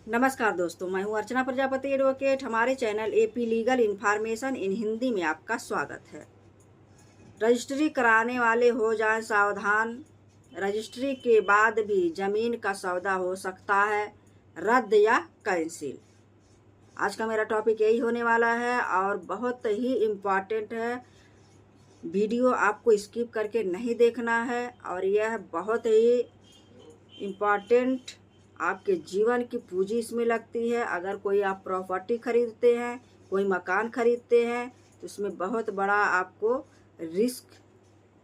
नमस्कार दोस्तों, मैं हूं अर्चना प्रजापति एडवोकेट। हमारे channel AP legal information in Hindi में आपका स्वागत है। रजिस्ट्री कराने वाले हो जाएं सावधान। रजिस्ट्री के बाद भी जमीन का सौदा हो सकता है रद्द या कैंसिल। आज का मेरा टॉपिक यही होने वाला है और बहुत ही इम्पॉर्टेंट है। वीडियो आपको स्किप करके नहीं देखना है और यह बहुत ही इम्पॉर्टेंट आपके जीवन की पूंजी इसमें लगती है। अगर कोई आप प्रॉपर्टी खरीदते हैं, कोई मकान खरीदते हैं, तो इसमें बहुत बड़ा आपको रिस्क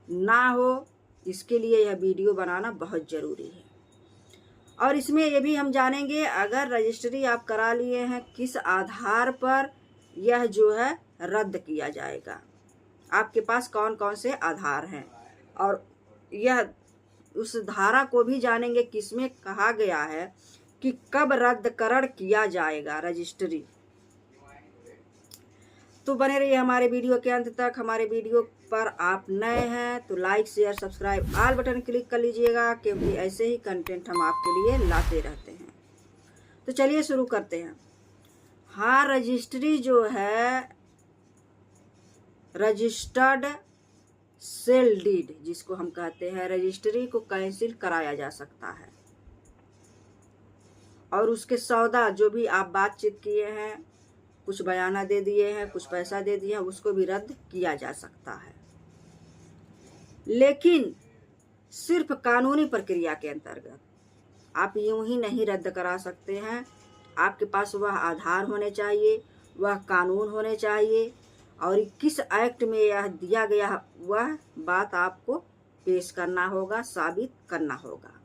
ना हो, इसके लिए यह वीडियो बनाना बहुत ज़रूरी है। और इसमें ये भी हम जानेंगे, अगर रजिस्ट्री आप करा लिए हैं, किस आधार पर यह जो है रद्द किया जाएगा। आपके पास कौन कौन से आधार हैं और यह उस धारा को भी जानेंगे किसमें कहा गया है कि कब रद्दकरण किया जाएगा रजिस्ट्री। तो बने रहिए हमारे वीडियो के अंत तक। हमारे वीडियो पर आप नए हैं तो like share subscribe all button click कर लीजिएगा, क्योंकि ऐसे ही कंटेंट हम आपके लिए लाते रहते हैं। तो चलिए शुरू करते हैं। हाँ, रजिस्ट्री जो है रजिस्टर्ड सेल डीड जिसको हम कहते हैं, रजिस्ट्री को कैंसिल कराया जा सकता है और उसके सौदा जो भी आप बातचीत किए हैं, कुछ बयाना दे दिए हैं, कुछ पैसा दे दिए हैं, उसको भी रद्द किया जा सकता है। लेकिन सिर्फ कानूनी प्रक्रिया के अंतर्गत आप यूं ही नहीं रद्द करा सकते हैं। आपके पास वह आधार होने चाहिए, वह कानून होने चाहिए और किस एक्ट में यह दिया गया वह बात आपको पेश करना होगा, साबित करना होगा।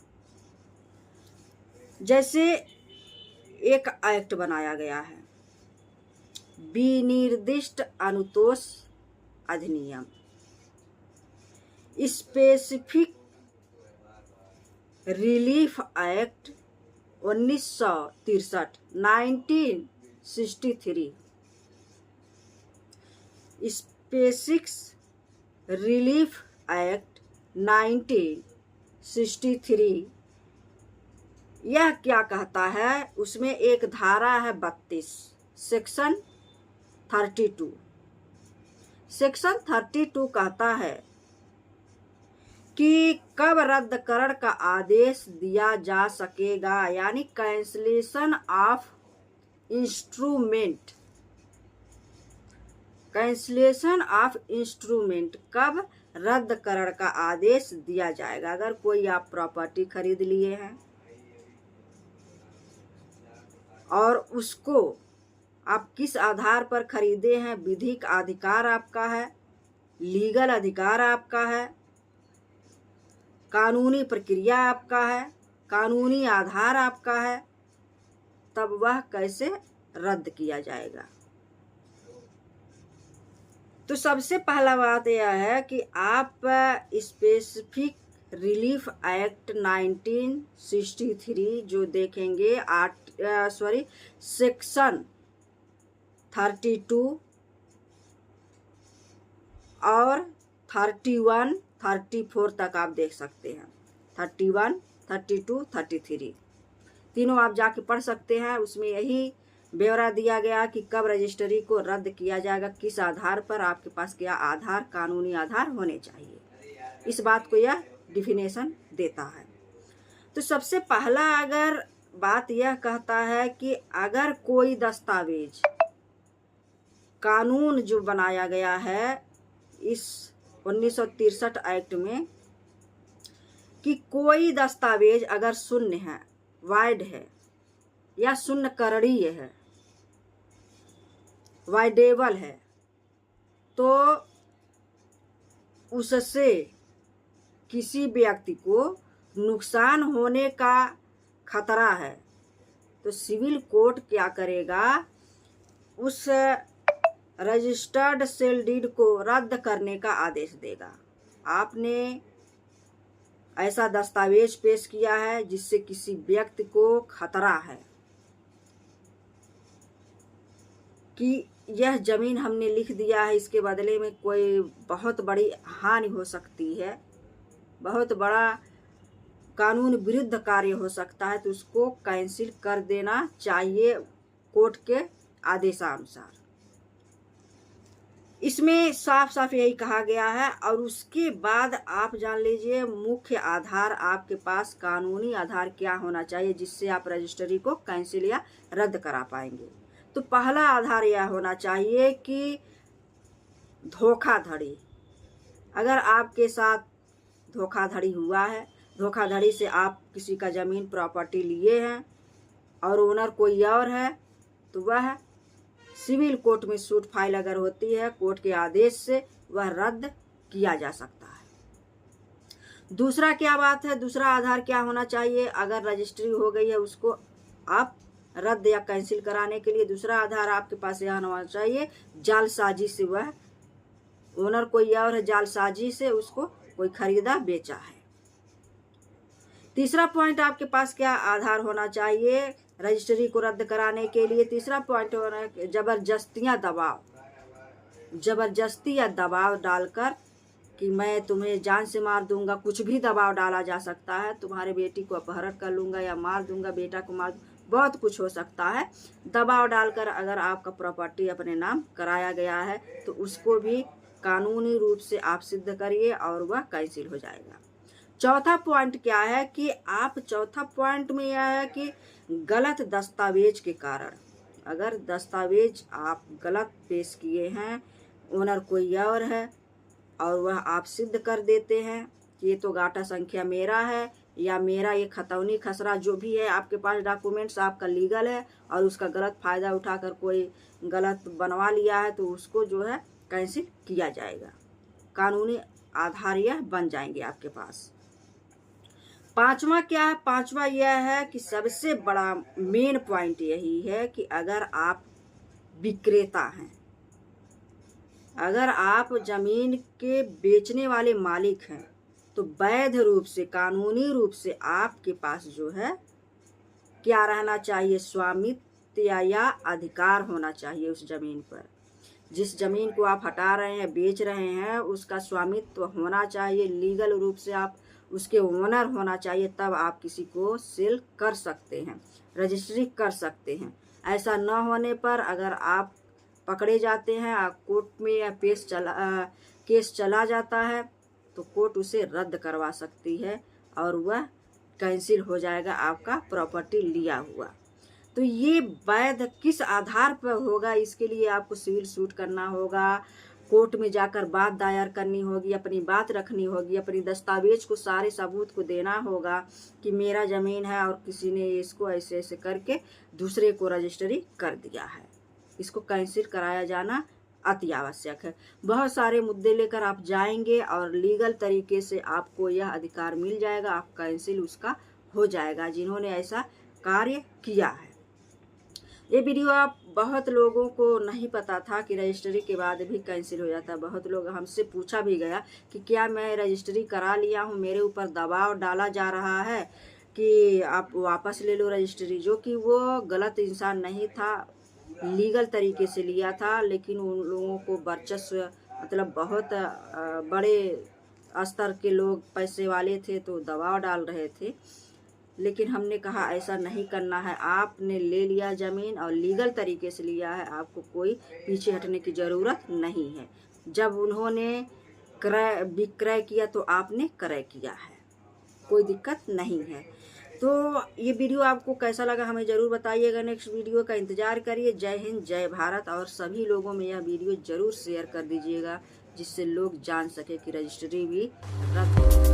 जैसे एक एक्ट बनाया गया है, विनिर्दिष्ट अनुतोष अधिनियम, specific relief act 1963 1963, SpaceX relief act 1963। यह क्या कहता है? उसमें एक धारा है 32, सेक्शन 32। सेक्शन 32 कहता है कि कब रद्दकरण का आदेश दिया जा सकेगा, यानी cancellation of instrument. Cancellation of instrument, कब रद्दकरण का आदेश दिया जाएगा। अगर कोई आप प्रॉपर्टी खरीद लिए हैं और उसको आप किस आधार पर खरीदे हैं, विधिक अधिकार आपका है, लीगल अधिकार आपका है, कानूनी प्रक्रिया आपका है, कानूनी आधार आपका है, तब वह कैसे रद्द किया जाएगा। तो सबसे पहला बात यह है कि आप स्पेसिफिक रिलीफ एक्ट 1963 जो देखेंगे, सेक्शन 32 और 31 34 तक आप देख सकते हैं। 31 32 33 तीनों आप जाके पढ़ सकते हैं। उसमें यही ब्यौरा दिया गया कि कब रजिस्ट्री को रद्द किया जाएगा, किस आधार पर। आपके पास क्या आधार, कानूनी आधार होने चाहिए, इस बात को यह डिफिनेशन देता है। तो सबसे पहला अगर बात यह कहता है कि अगर कोई दस्तावेज, कानून जो बनाया गया है इस 1963 एक्ट में, कि कोई दस्तावेज अगर शून्य है, वाइड है या शून्य करणीय है, वाइडेबल है, तो उससे किसी व्यक्ति को नुकसान होने का खतरा है, तो सिविल कोर्ट क्या करेगा, उस रजिस्टर्ड सेल डीड को रद्द करने का आदेश देगा। आपने ऐसा दस्तावेज पेश किया है जिससे किसी व्यक्ति को खतरा है कि यह जमीन हमने लिख दिया है, इसके बदले में कोई बहुत बड़ी हानि हो सकती है, बहुत बड़ा कानून विरुद्ध कार्य हो सकता है तो उसको कैंसिल कर देना चाहिए कोर्ट के आदेशानुसार। इसमें साफ साफ यही कहा गया है। और उसके बाद आप जान लीजिए मुख्य आधार, आपके पास कानूनी आधार क्या होना चाहिए जिससे आप रजिस्ट्री को कैंसिल या रद्द करा पाएंगे। तो पहला आधार यह होना चाहिए कि धोखाधड़ी। अगर आपके साथ धोखाधड़ी हुआ है, धोखाधड़ी से आप किसी का ज़मीन प्रॉपर्टी लिए हैं और ओनर कोई और है, तो वह सिविल कोर्ट में सूट फाइल अगर होती है, कोर्ट के आदेश से वह रद्द किया जा सकता है। दूसरा क्या बात है, दूसरा आधार क्या होना चाहिए, अगर रजिस्ट्री हो गई है उसको आप रद्द या कैंसिल कराने के लिए दूसरा आधार आपके पास यह होना चाहिए, जालसाजी से वह ओनर कोई और है, जालसाजी से उसको कोई खरीदा बेचा है। तीसरा पॉइंट आपके पास क्या आधार होना चाहिए रजिस्ट्री को रद्द कराने के लिए, तीसरा पॉइंट होना है जबरदस्ती या दबाव डालकर कि मैं तुम्हें जान से मार दूंगा, कुछ भी दबाव डाला जा सकता है, तुम्हारे बेटी को अपहरण कर लूंगा या मार दूंगा, बेटा को मार, बहुत कुछ हो सकता है। दबाव डालकर अगर आपका प्रॉपर्टी अपने नाम कराया गया है तो उसको भी कानूनी रूप से आप सिद्ध करिए और वह कैंसिल हो जाएगा। चौथा पॉइंट क्या है कि चौथा पॉइंट में यह है कि गलत दस्तावेज के कारण, अगर दस्तावेज आप गलत पेश किए हैं, ओनर कोई और है और वह आप सिद्ध कर देते हैं कि ये तो गाटा संख्या मेरा है या मेरा ये खतौनी खसरा जो भी है आपके पास डॉक्यूमेंट्स आपका लीगल है और उसका गलत फ़ायदा उठाकर कोई गलत बनवा लिया है, तो उसको जो है कैंसिल किया जाएगा। कानूनी आधार यह बन जाएंगे आपके पास। पांचवा क्या है, पांचवा यह है कि सबसे बड़ा मेन पॉइंट यही है कि अगर आप विक्रेता हैं, अगर आप जमीन के बेचने वाले मालिक हैं, तो वैध रूप से कानूनी रूप से आपके पास जो है क्या रहना चाहिए, स्वामित्व या अधिकार होना चाहिए उस जमीन पर। जिस जमीन को आप हटा रहे हैं, बेच रहे हैं, उसका स्वामित्व होना चाहिए, लीगल रूप से आप उसके ओनर होना चाहिए, तब आप किसी को सेल कर सकते हैं, रजिस्ट्री कर सकते हैं। ऐसा न होने पर अगर आप पकड़े जाते हैं, कोर्ट में या केस चला जाता है तो कोर्ट उसे रद्द करवा सकती है और वह कैंसिल हो जाएगा आपका प्रॉपर्टी लिया हुआ। तो ये वैध किस आधार पर होगा, इसके लिए आपको सिविल सूट करना होगा, कोर्ट में जाकर बात दायर करनी होगी, अपनी बात रखनी होगी, अपनी दस्तावेज को सारे सबूत को देना होगा कि मेरा ज़मीन है और किसी ने इसको ऐसे ऐसे करके दूसरे को रजिस्ट्री कर दिया है, इसको कैंसिल कराया जाना अति आवश्यक है। बहुत सारे मुद्दे लेकर आप जाएंगे और लीगल तरीके से आपको यह अधिकार मिल जाएगा, आप कैंसिल उसका हो जाएगा जिन्होंने ऐसा कार्य किया है। ये वीडियो आप बहुत लोगों को नहीं पता था कि रजिस्ट्री के बाद भी कैंसिल हो जाता है। बहुत लोग हमसे पूछा भी गया कि क्या मैं रजिस्ट्री करा लिया हूँ, मेरे ऊपर दबाव डाला जा रहा है कि आप वापस ले लो रजिस्ट्री, जो कि वो गलत इंसान नहीं था, लीगल तरीके से लिया था, लेकिन उन लोगों को वर्चस्व मतलब बहुत बड़े स्तर के लोग पैसे वाले थे तो दबाव डाल रहे थे। लेकिन हमने कहा ऐसा नहीं करना है, आपने ले लिया ज़मीन और लीगल तरीके से लिया है, आपको कोई पीछे हटने की ज़रूरत नहीं है। जब उन्होंने विक्रय किया तो आपने क्रय किया है, कोई दिक्कत नहीं है। तो ये वीडियो आपको कैसा लगा हमें ज़रूर बताइएगा, नेक्स्ट वीडियो का इंतज़ार करिए। जय हिंद, जय भारत। और सभी लोगों में यह वीडियो ज़रूर शेयर कर दीजिएगा जिससे लोग जान सके कि रजिस्ट्री भी रद्द